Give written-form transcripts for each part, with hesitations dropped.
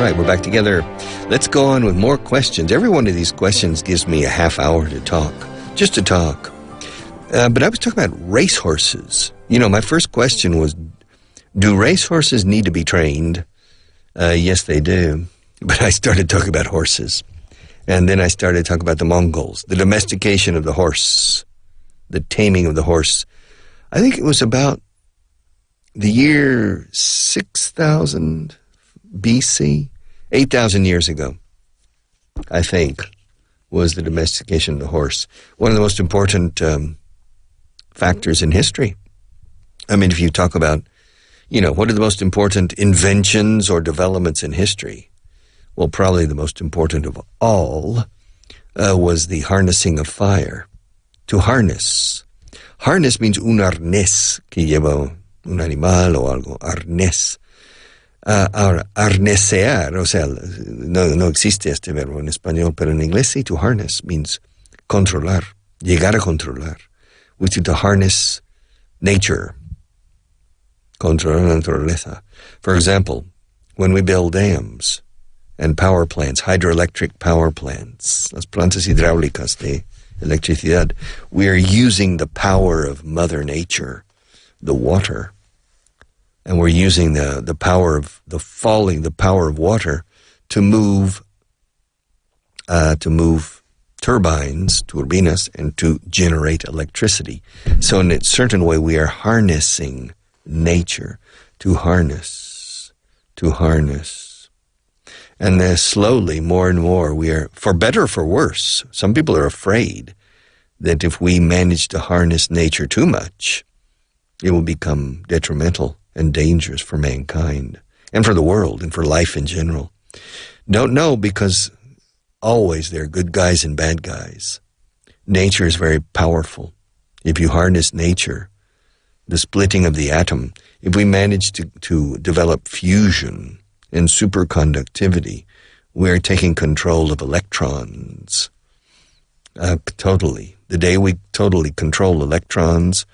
right, we're back together. Let's go on with more questions. Every one of these questions gives me a half hour to talk, just to talk. But I was talking about racehorses. You know, my first question was, do racehorses need to be trained? Yes, they do. But I started talking about horses. And then I started talking about the Mongols, the domestication of the horse, the taming of the horse. I think it was about the year 6,000 BC, 8,000 years ago, I think, was the domestication of the horse. One of the most important factors in history. I mean, if you talk about, you know, what are the most important inventions or developments in history? Well, probably the most important of all was the harnessing of fire. To harness. Harness means un arnés, que lleva un animal o algo, arnés. Arnesear, o sea, no existe este verbo en español, pero en inglés sí, to harness means controlar, llegar a controlar. We need to harness nature, controlar la naturaleza. For example, when we build dams and power plants, hydroelectric power plants, las plantas hidráulicas de electricidad, we are using the power of Mother Nature, the water, and we're using the power of the power of water to move turbinas, and to generate electricity. So in a certain way, we are harnessing nature, to harness. And then slowly, more and more, we are, for better or for worse, some people are afraid that if we manage to harness nature too much, it will become detrimental and dangerous for mankind and for the world and for life in general. Don't know, because always there are good guys and bad guys. Nature is very powerful. If you harness nature, the splitting of the atom, if we manage to develop fusion and superconductivity, we're taking control of electrons. Totally. The day we totally control electrons,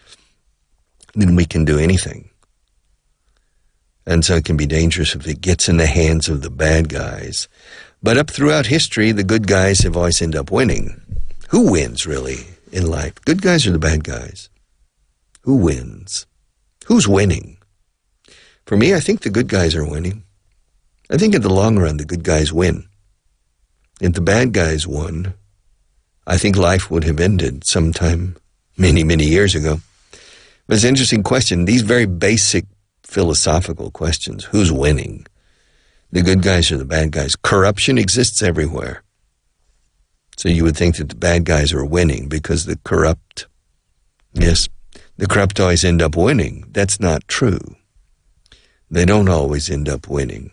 then we can do anything. And so it can be dangerous if it gets in the hands of the bad guys. But up throughout history, the good guys have always ended up winning. Who wins, really, in life? Good guys or the bad guys? Who wins? Who's winning? For me, I think the good guys are winning. I think in the long run, the good guys win. If the bad guys won, I think life would have ended sometime many, many years ago. But it's an interesting question. These very basic philosophical questions. Who's winning? The good guys or the bad guys? Corruption exists everywhere. So you would think that the bad guys are winning because the corrupt always end up winning. That's not true. They don't always end up winning.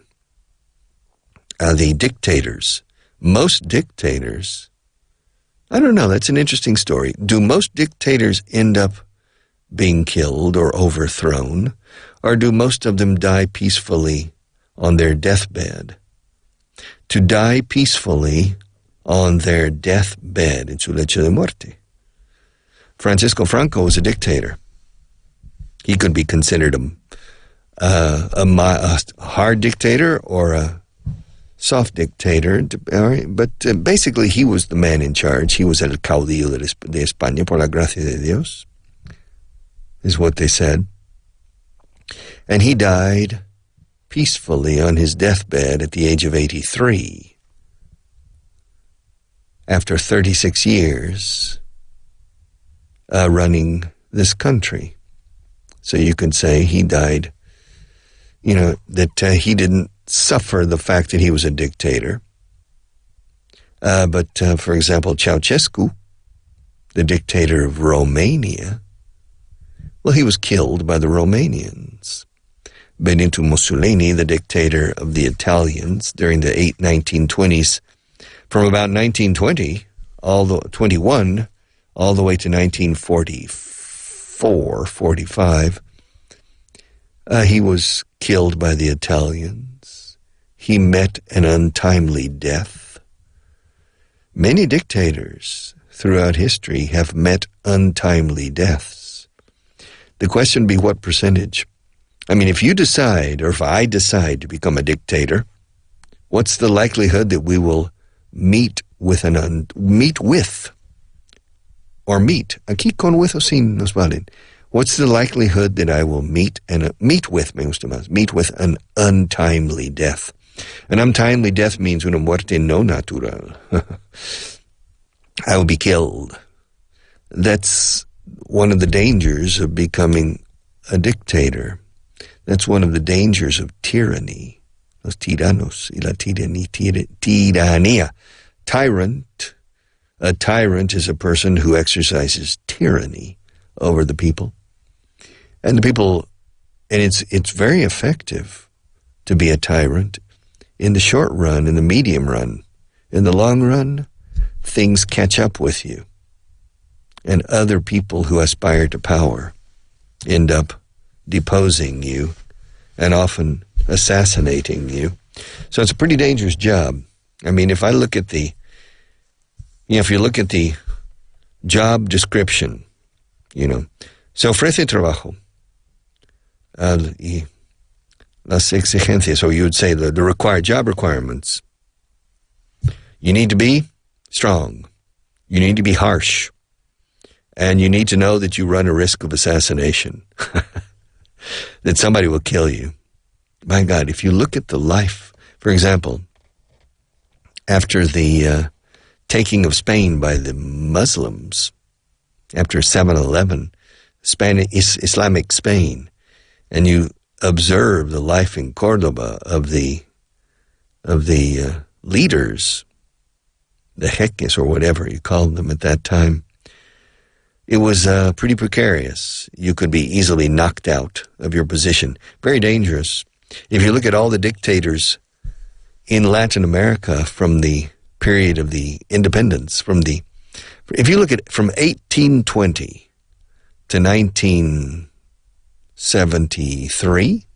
The dictators, most dictators, I don't know, that's an interesting story. Do most dictators end up being killed or overthrown, or do most of them die peacefully on their deathbed? To die peacefully on their deathbed, en su lecho de muerte. Francisco Franco was a dictator. He could be considered a hard dictator or a soft dictator, but basically he was the man in charge. He was el caudillo de España por la gracia de Dios, is what they said. And he died peacefully on his deathbed at the age of 83, after 36 years running this country. So you could say he died, you know, that he didn't suffer the fact that he was a dictator. But for example, Ceausescu, the dictator of Romania, well, he was killed by the Romanians. Benito Mussolini, the dictator of the Italians during the 1920s, from about 1920, all the way to 1944, 45, he was killed by the Italians. He met an untimely death. Many dictators throughout history have met untimely deaths. The question would be what percentage? I mean, if you decide, or if I decide to become a dictator, What's the likelihood that we will meet with? Aquí con with o sin nos valen. What's the likelihood that I will meet with an untimely death? An untimely death means una muerte no natural. I will be killed. That's one of the dangers of becoming a dictator. That's one of the dangers of tyranny. Los tiranos y la tiranía. Tyrant. A tyrant is a person who exercises tyranny over the people. And the people, and it's very effective to be a tyrant in the short run, in the medium run. In the long run, things catch up with you. And other people who aspire to power end up deposing you and often assassinating you. So it's a pretty dangerous job. I mean, if you look at the job description, se ofrece trabajo. Y las exigencias, or you would say the required job requirements. You need to be strong. You need to be harsh. And you need to know that you run a risk of assassination. That somebody will kill you. My God, if you look at the life, for example, after the taking of Spain by the Muslims, after 7/11, Islamic Spain, and you observe the life in Cordoba of the leaders, the jeques or whatever you called them at that time, it was pretty precarious. You could be easily knocked out of your position. Very dangerous. If you look at all the dictators in Latin America from the period of the independence, if you look at from 1820 to 1973,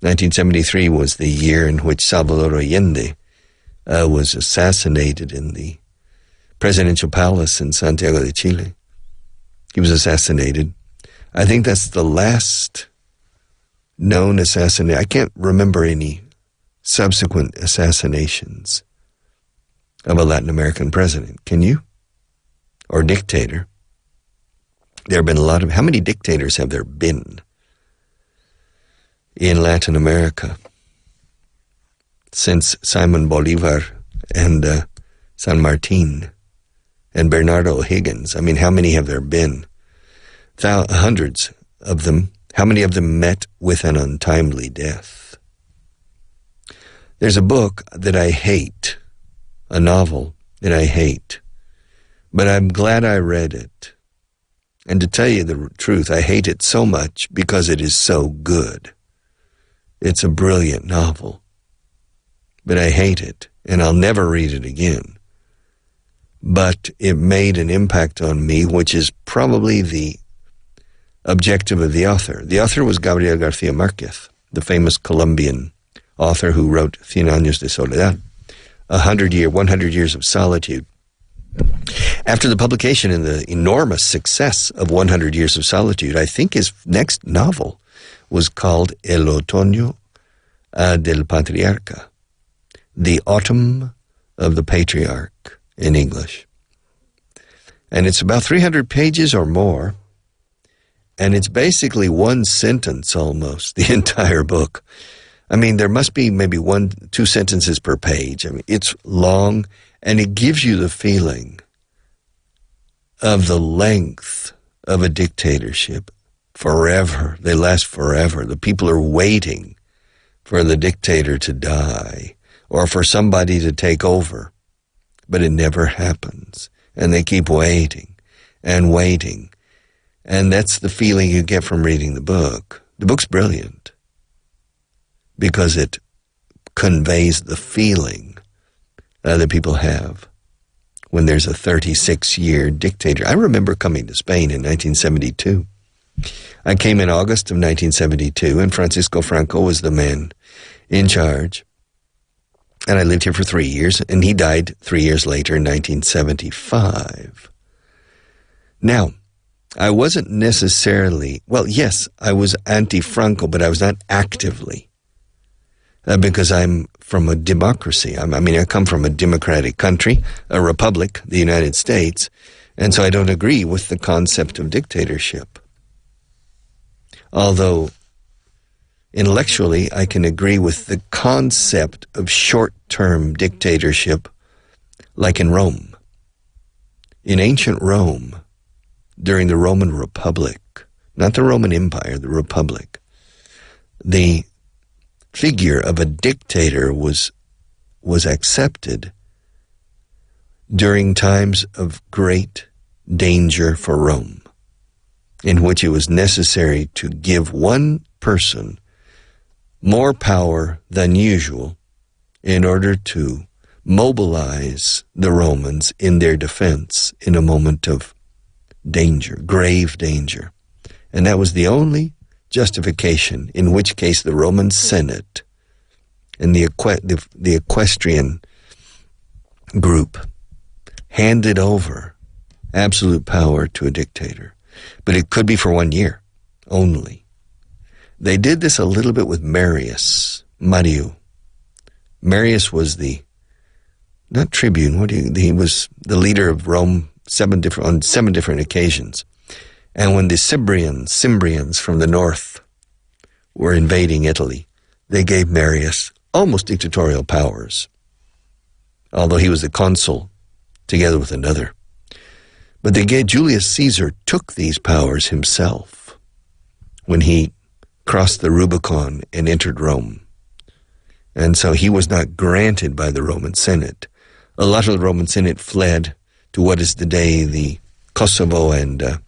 1973 was the year in which Salvador Allende was assassinated in the presidential palace in Santiago de Chile. He was assassinated. I think that's the last known assassination. I can't remember any subsequent assassinations of a Latin American president. Can you? Or dictator. There have been a lot of... How many dictators have there been in Latin America since Simon Bolivar and San Martin and Bernardo O'Higgins? I mean, how many have there been? Hundreds of them. How many of them met with an untimely death? There's a book that I hate, a novel that I hate, but I'm glad I read it. And to tell you the truth, I hate it so much because it is so good. It's a brilliant novel, but I hate it, and I'll never read it again. But it made an impact on me, which is probably the objective of the author. The author was Gabriel García Márquez, the famous Colombian author who wrote Cien Años de Soledad, 100 Years of Solitude. After the publication and the enormous success of 100 Years of Solitude, I think his next novel was called El Otoño del Patriarca, The Autumn of the Patriarch in English. And it's about 300 pages or more, and it's basically one sentence almost, the entire book. I mean, there must be maybe 1-2 sentences per page. I mean, it's long, and it gives you the feeling of the length of a dictatorship. Forever. They last forever. The people are waiting for the dictator to die or for somebody to take over. But it never happens. And they keep waiting and waiting. And that's the feeling you get from reading the book. The book's brilliant because it conveys the feeling that people have when there's a 36-year dictator. I remember coming to Spain in 1972. I came in August of 1972, and Francisco Franco was the man in charge. And I lived here for 3 years, and he died 3 years later in 1975. Now, I wasn't necessarily, well, yes, I was anti-Franco, but I was not actively because I'm from a democracy. I come from a democratic country, a republic, the United States, and so I don't agree with the concept of dictatorship. Although intellectually I can agree with the concept of short-term dictatorship, like in Rome. In ancient Rome, during the Roman Republic, not the Roman Empire, the Republic, the figure of a dictator was accepted during times of great danger for Rome, in which it was necessary to give one person more power than usual in order to mobilize the Romans in their defense in a moment of danger, grave danger. And that was the only justification, in which case the Roman Senate and the equestrian group handed over absolute power to a dictator. But it could be for 1 year only. They did this a little bit with Marius. Marius was not tribune, he was the leader of Rome on 7 different occasions. And when the Cimbrians from the north were invading Italy, they gave Marius almost dictatorial powers, although he was the consul together with another. But Julius Caesar took these powers himself when he crossed the Rubicon and entered Rome. And so he was not granted by the Roman Senate. A lot of the Roman Senate fled to what is today the Kosovo and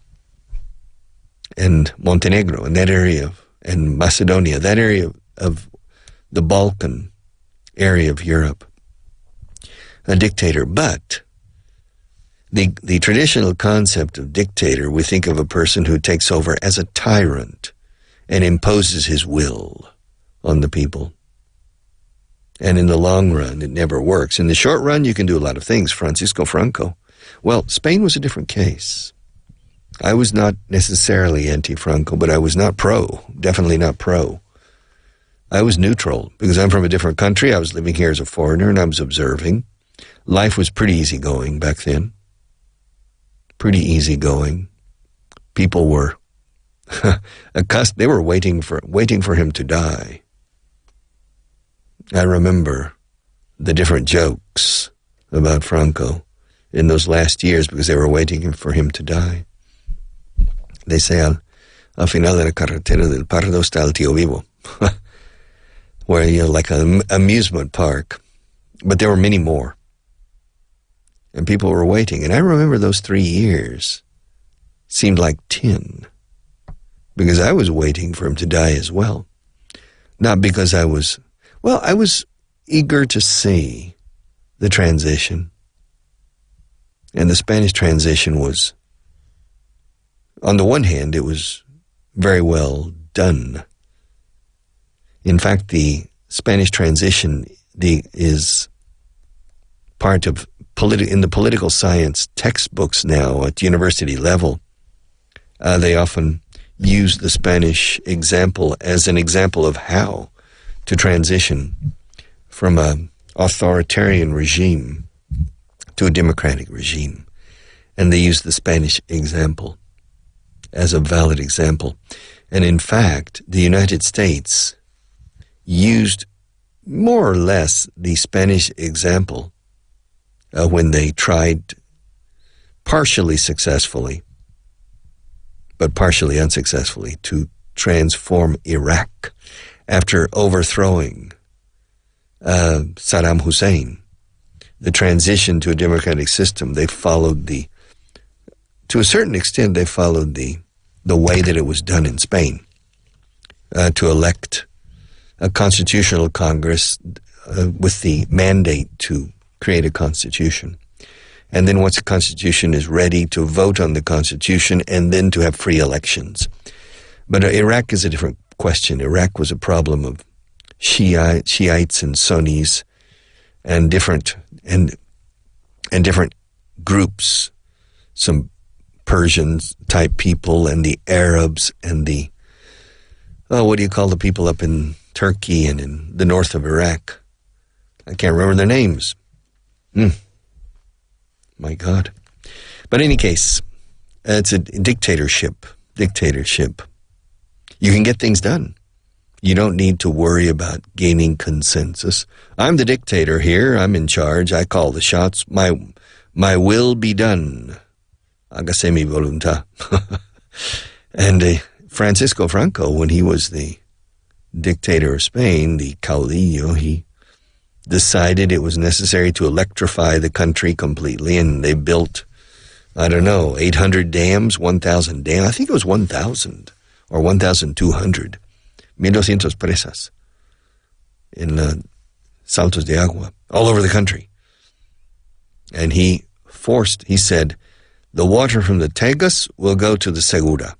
Montenegro, and that area, and Macedonia, that area of the Balkan area of Europe. A dictator. But the traditional concept of dictator, we think of a person who takes over as a tyrant and imposes his will on the people. And in the long run, it never works. In the short run, you can do a lot of things. Francisco Franco. Well, Spain was a different case. I was not necessarily anti-Franco, but I was not pro, definitely not pro. I was neutral because I'm from a different country. I was living here as a foreigner and I was observing. Life was pretty easygoing back then. Pretty easygoing. People were they were waiting for him to die. I remember the different jokes about Franco in those last years because they were waiting for him to die. They say, al final de la carretera del Pardo está el tío vivo, where you're like an amusement park. But there were many more. And people were waiting. And I remember those 3 years seemed like 10, because I was waiting for him to die as well. Not because I was eager to see the transition. And the Spanish transition was, on the one hand, it was very well done. In fact, the Spanish transition is part of in the political science textbooks now at university level. They often use the Spanish example as an example of how to transition from an authoritarian regime to a democratic regime. And they use the Spanish example as a valid example. And in fact, the United States used more or less the Spanish example when they tried, partially successfully, but partially unsuccessfully, to transform Iraq after overthrowing Saddam Hussein. The transition to a democratic system, they followed to a certain extent, they followed the way that it was done in Spain, to elect a constitutional Congress with the mandate to create a constitution. And then once the constitution is ready, to vote on the constitution and then to have free elections. But Iraq is a different question. Iraq was a problem of Shiites and Sunnis and different groups, some Persians type people and the Arabs and what do you call the people up in Turkey and in the north of Iraq. I can't remember their names. My God. But in any case, it's a dictatorship. You can get things done. You don't need to worry about gaining consensus. I'm the dictator here. I'm in charge. I call the shots. My will be done. Hágase mi voluntad. And Francisco Franco, when he was the dictator of Spain, the caudillo, he decided it was necessary to electrify the country completely, and they built, 800 dams, 1,000 dams. I think it was 1,000 or 1,200. 1,200 presas in saltos de agua all over the country. And he said, the water from the Tagus will go to the Segura.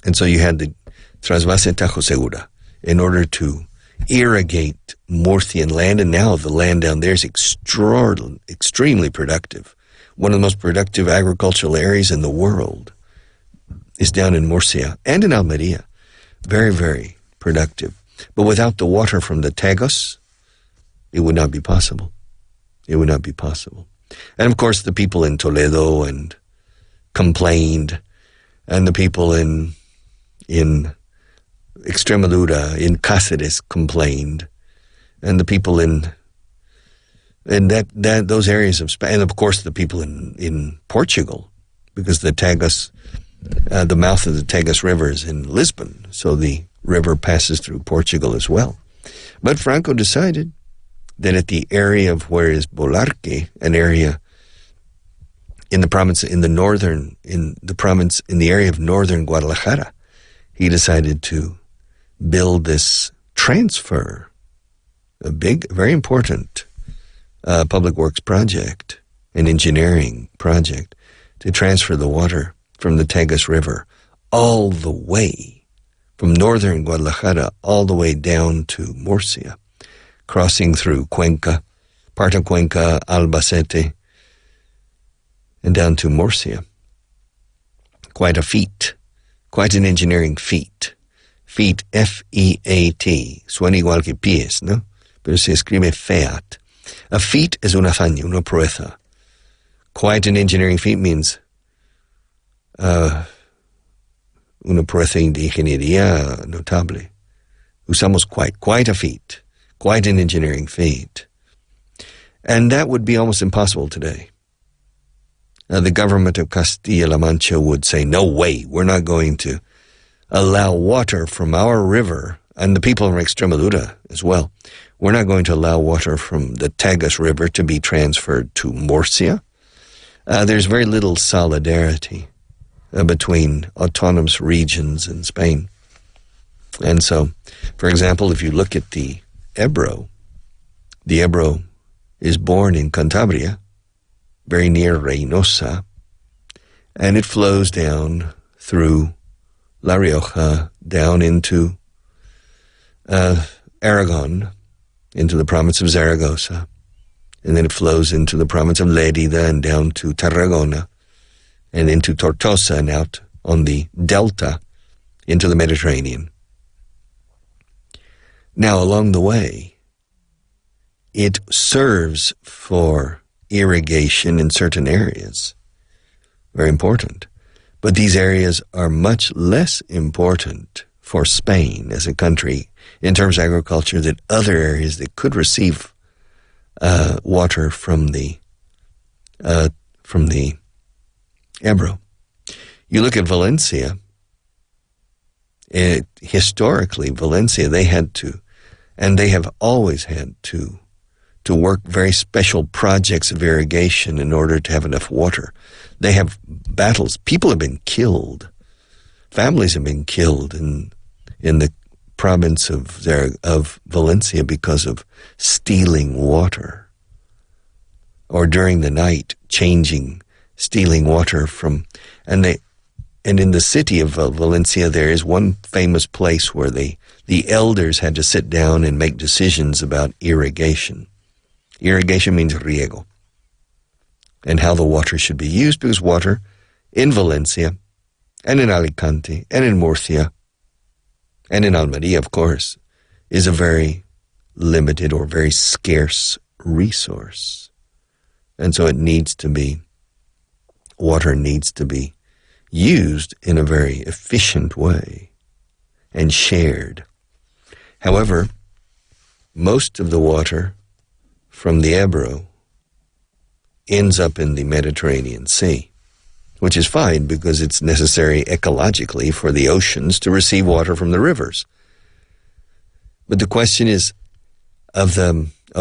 And so you had the Trasvase Tajo Segura in order to irrigate Murcian land, and now the land down there is extremely productive. One of the most productive agricultural areas in the world is down in Murcia and in Almeria. Very, very productive. But without the water from the Tagus, it would not be possible. It would not be possible. And of course, the people in Toledo and complained, and the people in Extremadura, in Cáceres complained, and the people in those areas of Spain, and of course the people in Portugal, because the Tagus, the mouth of the Tagus River is in Lisbon, so the river passes through Portugal as well. But Franco decided that at the area of where is Bolarque, an area in the province in the area of northern Guadalajara, he decided to build this transfer, a big, very important public works project, an engineering project, to transfer the water from the Tagus River all the way, from northern Guadalajara all the way down to Murcia, crossing through Cuenca, part of Cuenca, Albacete, and down to Murcia. Quite a feat, quite an engineering feat. Feat, F-E-A-T, suena igual que pies, ¿no? Pero se escribe feat. A feat es una hazaña, una proeza. Quite an engineering feat means una proeza de ingeniería notable. Usamos quite a feat, quite an engineering feat. And that would be almost impossible today. The government of Castilla-La Mancha would say, no way, we're not going to allow water from our river, and the people from Extremadura as well, we're not going to allow water from the Tagus River to be transferred to Murcia. There's very little solidarity between autonomous regions in Spain. And so, for example, if you look at the Ebro is born in Cantabria, very near Reynosa, and it flows down through La Rioja, down into Aragon, into the province of Zaragoza, and then it flows into the province of Lérida and down to Tarragona, and into Tortosa and out on the delta into the Mediterranean. Now, along the way, it serves for irrigation in certain areas. Very important. But these areas are much less important for Spain as a country in terms of agriculture than other areas that could receive water from the Ebro. You look at Valencia. Historically, Valencia, they had to, and they have always had to work very special projects of irrigation in order to have enough water. They have battles. People have been killed. Families have been killed in the province of Valencia because of stealing water, or during the night stealing water from, and in the city of Valencia there is one famous place where the elders had to sit down and make decisions about irrigation. Irrigation means riego, and how the water should be used, because water in Valencia and in Alicante and in Murcia and in Almería, of course, is a very limited or very scarce resource. And so water needs to be used in a very efficient way and shared. However, most of the water from the Ebro ends up in the Mediterranean Sea, which is fine because it's necessary ecologically for the oceans to receive water from the rivers. But the question is, of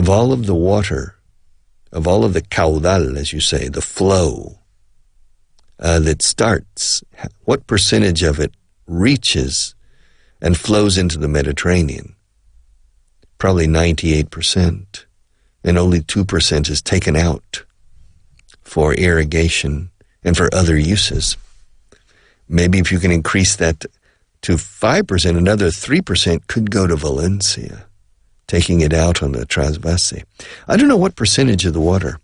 all of the water, of all of the caudal, as you say, the flow that starts, what percentage of it reaches and flows into the Mediterranean? Probably 98%, and only 2% is taken out for irrigation and for other uses. Maybe if you can increase that to 5%, another 3% could go to Valencia, taking it out on the Trasvase. I don't know what percentage of the water.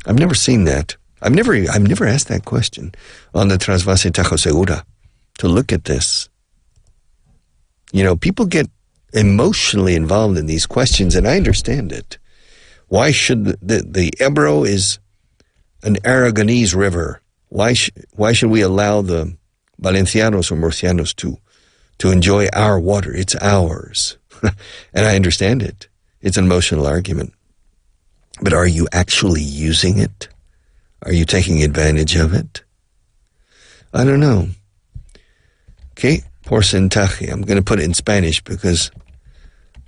I've never seen that. I've never asked that question on the Trasvase Tajo Segura to look at this. You know, people get emotionally involved in these questions, and I understand it. Why should the Ebro is an Aragonese river? Why should we allow the Valencianos or Murcianos to enjoy our water? It's ours. And I understand it. It's an emotional argument. But are you actually using it? Are you taking advantage of it? I don't know. Okay, porcentaje. I'm going to put it in Spanish because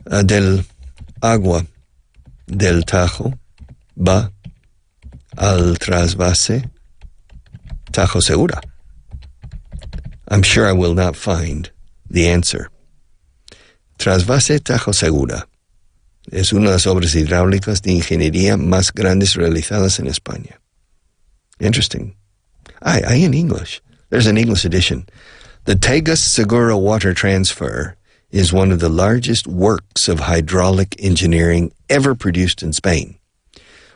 del agua del Tajo va al trasvase Tajo Segura. I'm sure I will not find the answer. Trasvase Tajo Segura es una de las obras hidráulicas de ingeniería más grandes realizadas en España. Interesting. In English. There's an English edition. The Tagus Segura water transfer is one of the largest works of hydraulic engineering ever produced in Spain.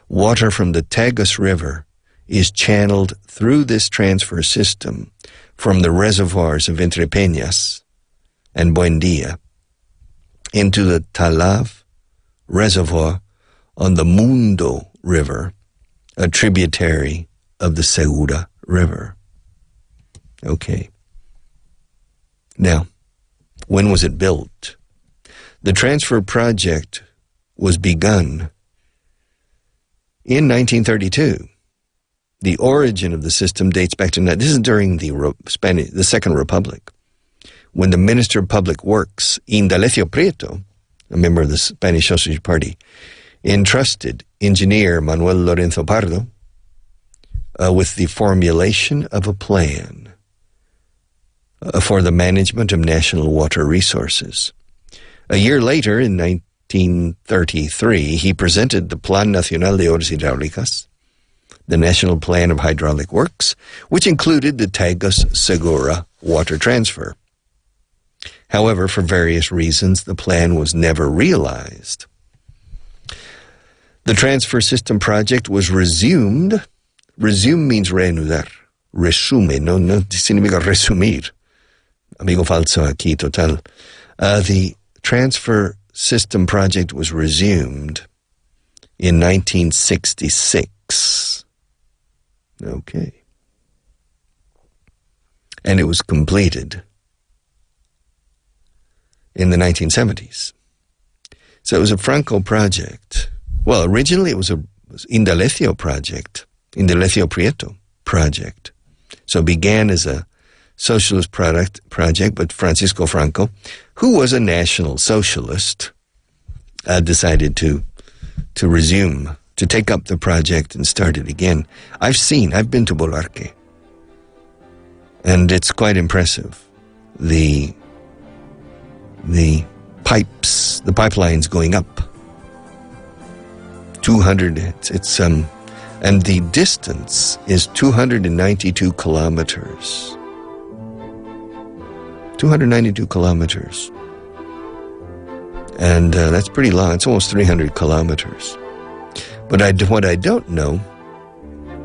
Water from the Tagus River is channeled through this transfer system from the reservoirs of Entre Peñas and Buendia into the Talav Reservoir on the Mundo River, a tributary of the Segura River. Okay. Now, when was it built? The transfer project was begun in 1932. The origin of the system dates back to, this is during the Second Republic, when the Minister of Public Works, Indalecio Prieto, a member of the Spanish Socialist Party, entrusted engineer Manuel Lorenzo Pardo with the formulation of a plan for the management of national water resources. A year later, in 1933, he presented the Plan Nacional de Obras Hidráulicas, the National Plan of Hydraulic Works, which included the Tagus Segura water transfer. However, for various reasons, the plan was never realized. The transfer system project was resumed. Resume means reanudar. Resume, no significa resumir. Amigo falso aquí, total. The transfer system project was resumed in 1966. Okay. And it was completed in the 1970s. So it was a Franco project. Well, originally it was a Indalecio project, Indalecio Prieto project. So it began as a socialist project, but Francisco Franco, who was a national socialist, decided to resume, to take up the project and start it again. I've been to Bolarque, and it's quite impressive. The pipelines going up 200, and the distance is 292 kilometers. 292 kilometers. And that's pretty long. It's almost 300 kilometers. But what I don't know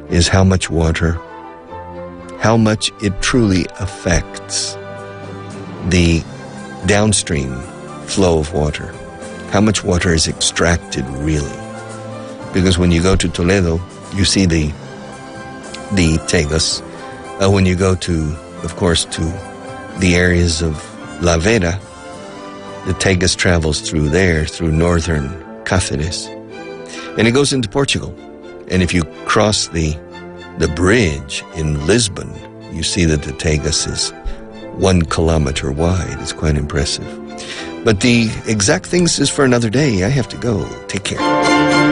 is how much it truly affects the downstream flow of water. How much water is extracted really? Because when you go to Toledo, you see the Tagus. When you go to, of course, to the areas of La Vera, the Tagus travels through there, through northern Cáceres, and it goes into Portugal. And if you cross the bridge in Lisbon, you see that the Tagus is 1 kilometer wide. It's quite impressive. But the exact things is for another day. I have to go. Take care.